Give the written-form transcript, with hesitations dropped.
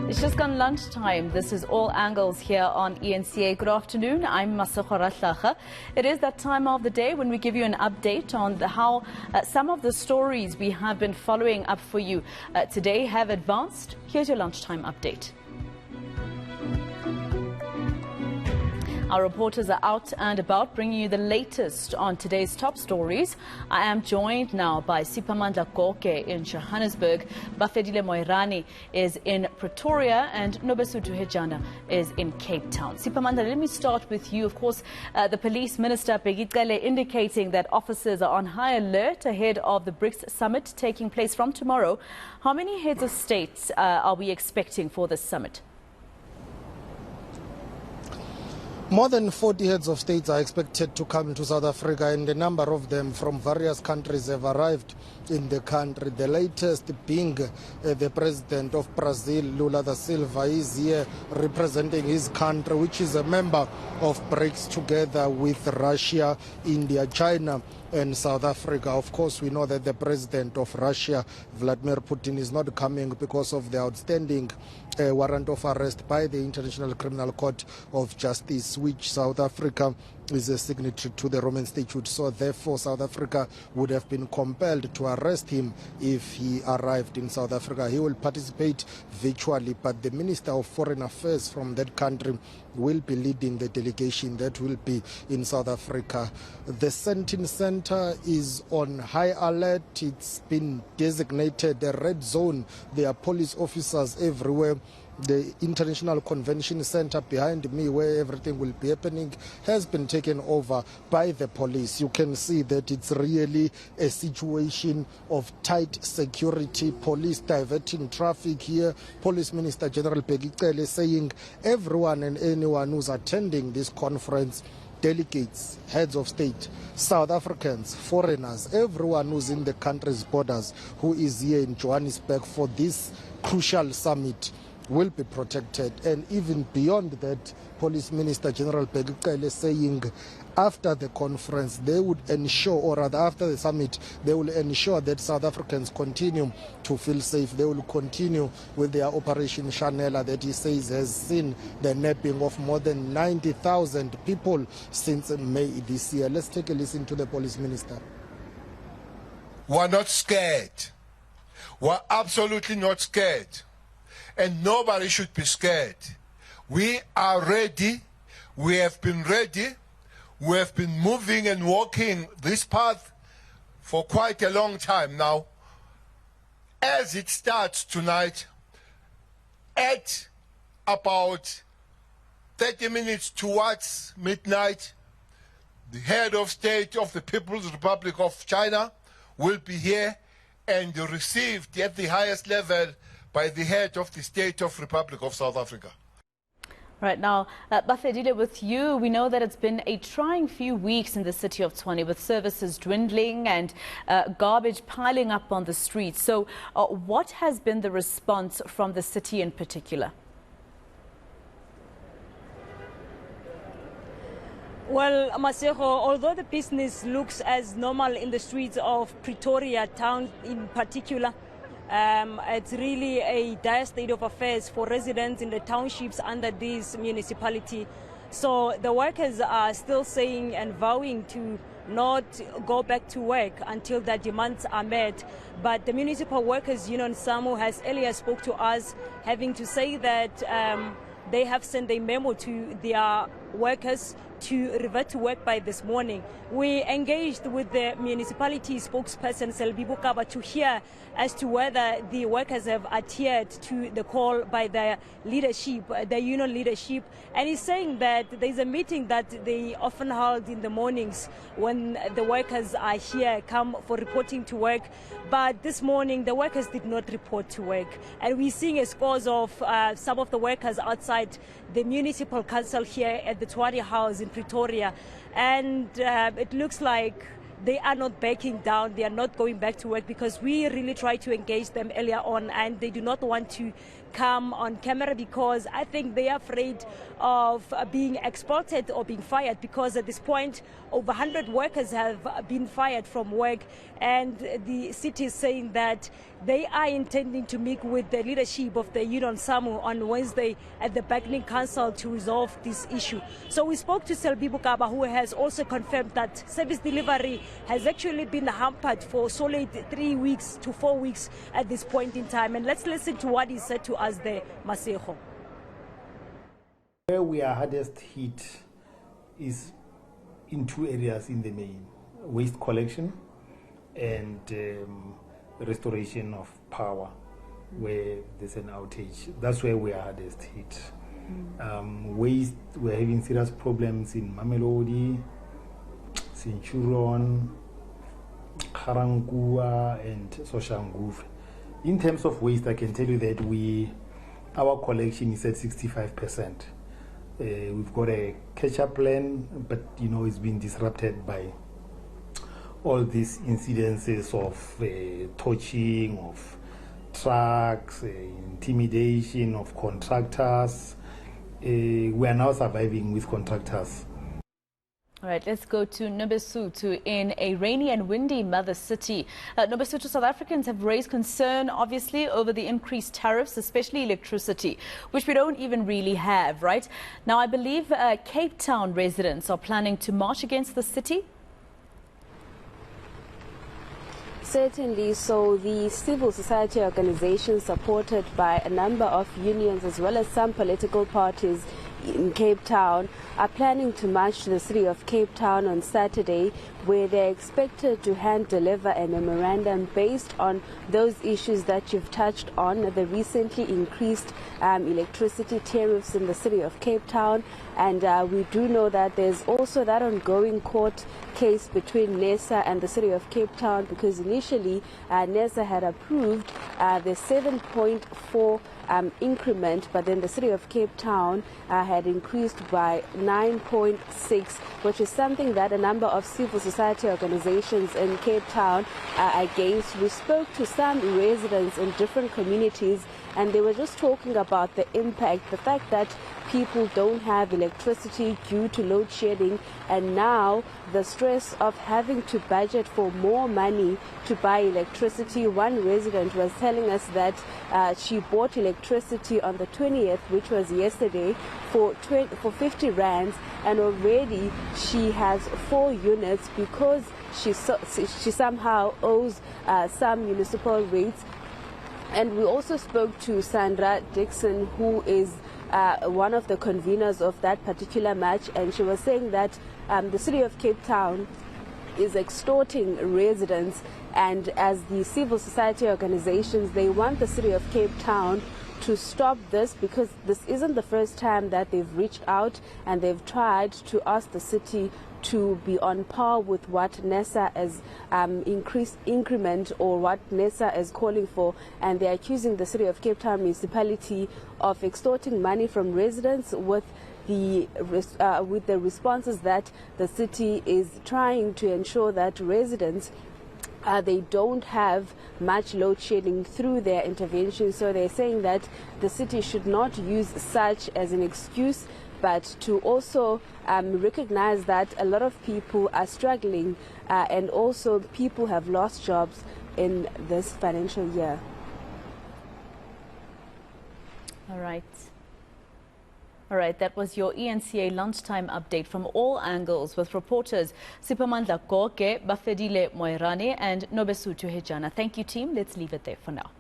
It's just gone lunchtime. This is All Angles here on ENCA. Good afternoon. I'm Masakora Hlacha. It is that time of the day when we give you an update on how some of the stories we have been following up for you today have advanced. Here's your lunchtime update. Our reporters are out and about bringing you the latest on today's top stories. I am joined now by Siphamandla Goge in Johannesburg, Bafedile Moerana is in Pretoria, and Nobesuthu Hejana is in Cape Town. Siphamandla, let me start with you. Of course, the police minister, Cele, indicating that officers are on high alert ahead of the BRICS summit taking place from tomorrow. How many heads of states are we expecting for this summit? More than 40 heads of states are expected to come to South Africa, and a number of them from various countries have arrived in the country. The latest being the president of Brazil, Lula da Silva, is here representing his country, which is a member of BRICS, together with Russia, India, China and South Africa. Of course, we know that the president of Russia, Vladimir Putin, is not coming because of the outstanding warrant of arrest by the International Criminal Court of Justice, which South Africa is a signatory to the Roman Statute. So therefore, South Africa would have been compelled to arrest him if he arrived in South Africa. He will participate virtually, but the Minister of Foreign Affairs from that country will be leading the delegation that will be in South Africa. The Sentin Center is on high alert. It's been designated a red zone. There are police officers everywhere. The International Convention Center behind me, where everything will be happening, has been taken over by the police. You can see that it's really a situation of tight security, police diverting traffic here. Police Minister General Cele is saying everyone and anyone who's attending this conference, delegates, heads of state, South Africans, foreigners, everyone who's in the country's borders who is here in Johannesburg for this crucial summit will be protected. And even beyond that, Police Minister General Cele is saying after the conference they would ensure, or rather after the summit, they will ensure that South Africans continue to feel safe. They will continue with their Operation Chanela that he says has seen the nabbing of more than 90,000 people since May this year. Let's take a listen to the Police Minister. We're not scared. We're absolutely not scared. And nobody should be scared. We are ready. We have been ready. We have been moving and walking this path for quite a long time now. As it starts tonight, at about 30 minutes towards midnight, the head of state of the People's Republic of China will be here and received at the highest level by the head of the State of Republic of South Africa. Right now, Bafedile, with you, we know that it's been a trying few weeks in the city of Tshwane with services dwindling and garbage piling up on the streets. So what has been the response from the city in particular? Well, Maseko, although the business looks as normal in the streets of Pretoria town in particular, it's really a dire state of affairs for residents in the townships under this municipality. So the workers are still saying and vowing to not go back to work until their demands are met. But the Municipal Workers Union, SAMU, has earlier spoke to us, having to say that they have sent a memo to their workers to revert to work by this morning. We engaged with the municipality spokesperson, Cele, to hear as to whether the workers have adhered to the call by the leadership, the union leadership. And he's saying that there's a meeting that they often hold in the mornings when the workers are here, come for reporting to work. But this morning, the workers did not report to work. And we're seeing a scores of some of the workers outside the municipal council here at the Tshwane House in Pretoria. And it looks like they are not backing down. They are not going back to work because we really tried to engage them earlier on and they do not want to come on camera because I think they are afraid of being exploited or being fired, because at this point over 100 workers have been fired from work, and the city is saying that they are intending to meet with the leadership of the Union SAMU on Wednesday at the Bargaining Council to resolve this issue. So we spoke to Cele, who has also confirmed that service delivery has actually been hampered for solid 3 weeks to 4 weeks at this point in time. And let's listen to what he said to us there, Masego. Where we are hardest hit is in two areas in the main: waste collection and restoration of power, where there's an outage. That's where we are hardest hit. Waste, we're having serious problems in Mamelodi, Centurion, Karangua, and Soshanguve. In terms of waste, I can tell you that our collection is at 65%. We've got a catch-up plan, but it's been disrupted by all these incidences of torching of trucks, intimidation of contractors. We are now surviving with contractors. All right, let's go to Nobesuthu in a rainy and windy mother city. Nobesuthu, South Africans have raised concern, obviously, over the increased tariffs, especially electricity, which we don't even really have, right? Now, I believe Cape Town residents are planning to march against the city. Certainly. So the civil society organizations, supported by a number of unions as well as some political parties in Cape Town, are planning to march to the city of Cape Town on Saturday, where they're expected to hand deliver a memorandum based on those issues that you've touched on, the recently increased electricity tariffs in the city of Cape Town. And we do know that there's also that ongoing court case between NESA and the city of Cape Town, because initially NESA had approved the 7.4 increment, but then the city of Cape Town had increased by 9.6, which is something that a number of civil society organizations in Cape Town are against. We spoke to some residents in different communities, and they were just talking about the impact, the fact that people don't have electricity due to load shedding, and now the stress of having to budget for more money to buy electricity. One resident was telling us that she bought electricity on the 20th, which was yesterday, for 50 rands, and already she has 4 units because she somehow owes some municipal rates. And we also spoke to Sandra Dixon, who is one of the conveners of that particular match, and she was saying that the city of Cape Town is extorting residents, and as the civil society organizations, they want the city of Cape Town to stop this, because this isn't the first time that they've reached out and they've tried to ask the city to be on par with what NESA has increased increment, or what NESA is calling for, and they're accusing the city of Cape Town municipality of extorting money from residents with the responses that the city is trying to ensure that residents they don't have much load shedding through their intervention. So they're saying that the city should not use such as an excuse, but to also recognize that a lot of people are struggling, and also people have lost jobs in this financial year. All right, that was your ENCA lunchtime update from all angles with reporters Siphamandla Goge, Bafedile Moerana and Nobesuthu Hejana. Thank you, team. Let's leave it there for now.